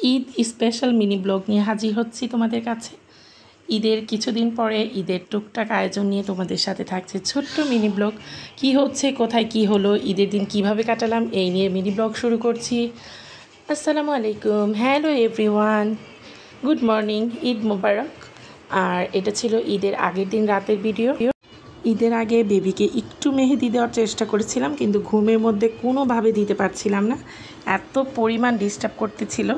Eid special mini blog নিয়ে হাজির হচ্ছি তোমাদের কাছে। ঈদের কিছুদিন পরে ঈদের টুকটাক আয়োজন নিয়ে তোমাদের সাথে থাকছে ছোট্ট মিনি ব্লগ। কি হচ্ছে, কোথায় কি হলো, ঈদের দিন কিভাবে কাটালাম, এই নিয়ে মিনি ব্লগ শুরু করছি। আসসালামু আলাইকুম, hello everyone, good morning, Eid মোবারক। আর এটা ছিল ঈদের আগের দিন রাতের ভিডিও। ঈদের আগে বেবিকে একটু মেহেদি দেওয়ার চেষ্টা করেছিলাম, কিন্তু ঘুমের মধ্যে কোনোভাবে দিতে পারছিলাম না, এত পরিমাণ ডিস্টার্ব করতেছিল।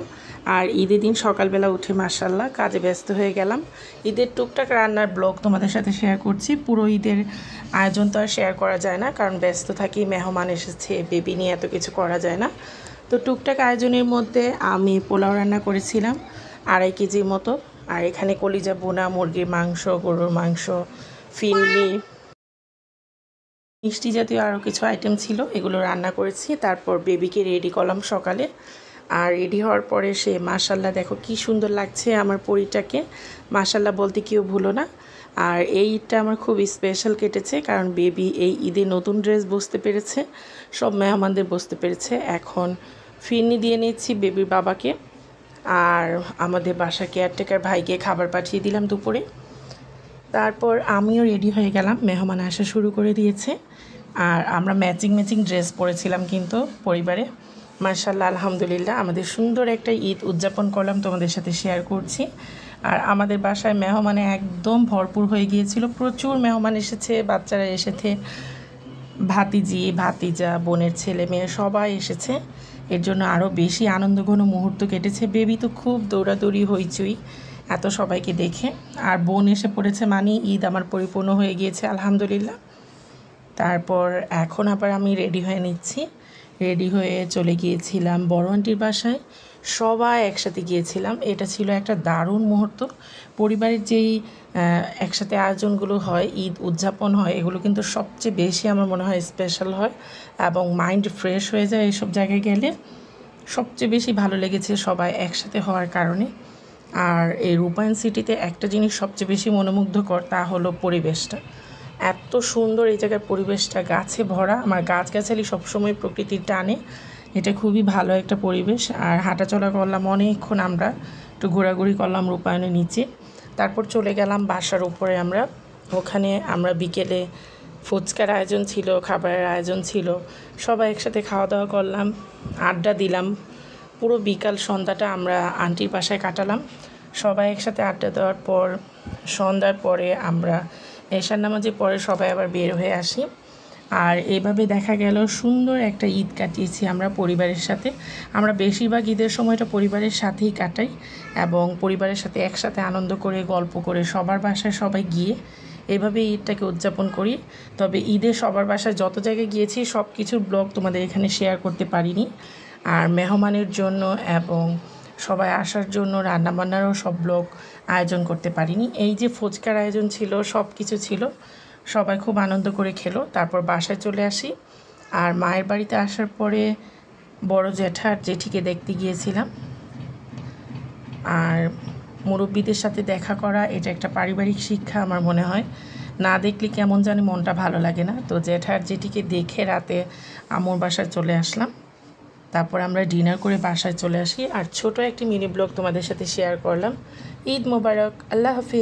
আর ঈদের দিন সকালবেলা উঠে মাশাআল্লাহ কাজে ব্যস্ত হয়ে গেলাম। ঈদের টুকটাক রান্নার ব্লগ তোমাদের সাথে শেয়ার করছি। পুরো ঈদের আয়োজন তো আর শেয়ার করা যায় না, কারণ ব্যস্ত থাকি, মেহমান এসেছে, বেবি নিয়ে এত কিছু করা যায় না। তো টুকটাক আয়োজনের মধ্যে আমি পোলাও রান্না করেছিলাম 2.5 কেজির মতো। আর এখানে কলিজা বোনা, মুরগির মাংস, গরুর মাংস, ফিরনি, মিষ্টি জাতীয় আরও কিছু আইটেম ছিল, এগুলো রান্না করেছি। তারপর বেবিকে রেডি করলাম সকালে। আর রেডি হওয়ার পরে সে মাশাল্লাহ দেখো কি সুন্দর লাগছে আমার পরিটাকে, মাশাল্লাহ বলতে কেউ ভুলো না। আর এই ঈদটা আমার খুব স্পেশাল কেটেছে, কারণ বেবি এই ঈদে নতুন ড্রেস বুঝতে পেরেছে, সব মেহমানদের বুঝতে পেরেছে। এখন ফিরনি দিয়ে নিচ্ছি বেবির বাবাকে, আর আমাদের বাসার কেয়ারটেকার ভাইকে খাবার পাঠিয়ে দিলাম দুপুরে। তারপর আমিও রেডি হয়ে গেলাম, মেহমান আসা শুরু করে দিয়েছে। আর আমরা ম্যাচিং ড্রেস পরেছিলাম কিন্তু পরিবারে। মাশাআল্লাহ আলহামদুলিল্লাহ আমাদের সুন্দর একটা ঈদ উদযাপন করলাম, তোমাদের সাথে শেয়ার করছি। আর আমাদের বাসায় মেহমানে একদম ভরপুর হয়ে গিয়েছিল, প্রচুর মেহমান এসেছে, বাচ্চারা এসেছে, ভাতিজি ভাতিজা, বোনের ছেলে মেয়ে সবাই এসেছে। এর জন্য আরও বেশি আনন্দঘন মুহূর্ত কেটেছে। বেবি তো খুব দৌড়াদৌড়ি হইচই এত সবাইকে দেখে। আর বোন এসে পড়েছে মানে ঈদ আমার পরিপূর্ণ হয়ে গিয়েছে আলহামদুলিল্লাহ। তারপর এখন আবার আমি রেডি হয়ে নিচ্ছি, রেডি হয়ে চলে গিয়েছিলাম বড় আন্টির বাসায়, সবাই একসাথে গিয়েছিলাম। এটা ছিল একটা দারুণ মুহূর্ত। পরিবারের যেই একসাথে আয়োজনগুলো হয়, ঈদ উদযাপন হয়, এগুলো কিন্তু সবচেয়ে বেশি আমার মনে হয় স্পেশাল হয়, এবং মাইন্ড ফ্রেশ হয়ে যায় এইসব জায়গায় গেলে। সবচেয়ে বেশি ভালো লেগেছে সবাই একসাথে হওয়ার কারণে। আর এই রূপায়ণ সিটিতে একটা জিনিস সবচেয়ে বেশি মনোমুগ্ধকর, তা হলো পরিবেশটা। এত সুন্দর এই জায়গার পরিবেশটা, গাছে ভরা। আমার গাছগাছালি সবসময় প্রকৃতির টানে, এটা খুবই ভালো একটা পরিবেশ। আর হাঁটাচলা করলাম অনেকক্ষণ, আমরা একটু ঘোরাঘুরি করলাম রূপায়ণের নিচে। তারপর চলে গেলাম বাসার উপরে। ওখানে আমরা বিকেলে ফুচকার আয়োজন ছিল, খাবারের আয়োজন ছিল, সবাই একসাথে খাওয়া দাওয়া করলাম, আড্ডা দিলাম। পুরো বিকাল সন্ধ্যাটা আমরা আন্টির বাসায় কাটালাম। সবাই একসাথে আড্ডা দেওয়ার পর সন্ধ্যার পরে আমরা এশার নামাজের পরে সবাই আবার বের হয়ে আসি। আর এইভাবে দেখা গেল সুন্দর একটা ঈদ কাটিয়েছি আমরা পরিবারের সাথে। আমরা বেশিরভাগ ঈদের সময়টা পরিবারের সাথেই কাটাই, এবং পরিবারের সাথে একসাথে আনন্দ করে, গল্প করে, সবার বাসায় সবাই গিয়ে এইভাবে ঈদটাকে উদযাপন করি। তবে ঈদে সবার বাসায় যত জায়গায় গিয়েছি সব কিছুর ব্লগ তোমাদের এখানে শেয়ার করতে পারিনি। আর মেহমানের জন্য এবং সবাই আসার জন্য রান্নাবান্নারও সব ব্লগ আয়োজন করতে পারিনি। এই যে ফুচকার আয়োজন ছিল, সব কিছু ছিল, সবাই খুব আনন্দ করে খেলো। তারপর বাসায় চলে আসি। আর মায়ের বাড়িতে আসার পরে বড় জ্যাঠার জেঠিকে দেখতে গিয়েছিলাম। আর মুরব্বিদের সাথে দেখা করা এটা একটা পারিবারিক শিক্ষা আমার মনে হয়, না দেখলে কেমন জানি মনটা ভালো লাগে না। তো জ্যাঠার জেঠিকে দেখে রাতে আম্মুর বাসায় চলে আসলাম। তারপর আমরা ডিনার করে বাসায় চলে আসি। আর ছোট একটি মিনি ব্লগ তোমাদের সাথে শেয়ার করলাম। ঈদ মোবারক, আল্লাহ হাফিজ।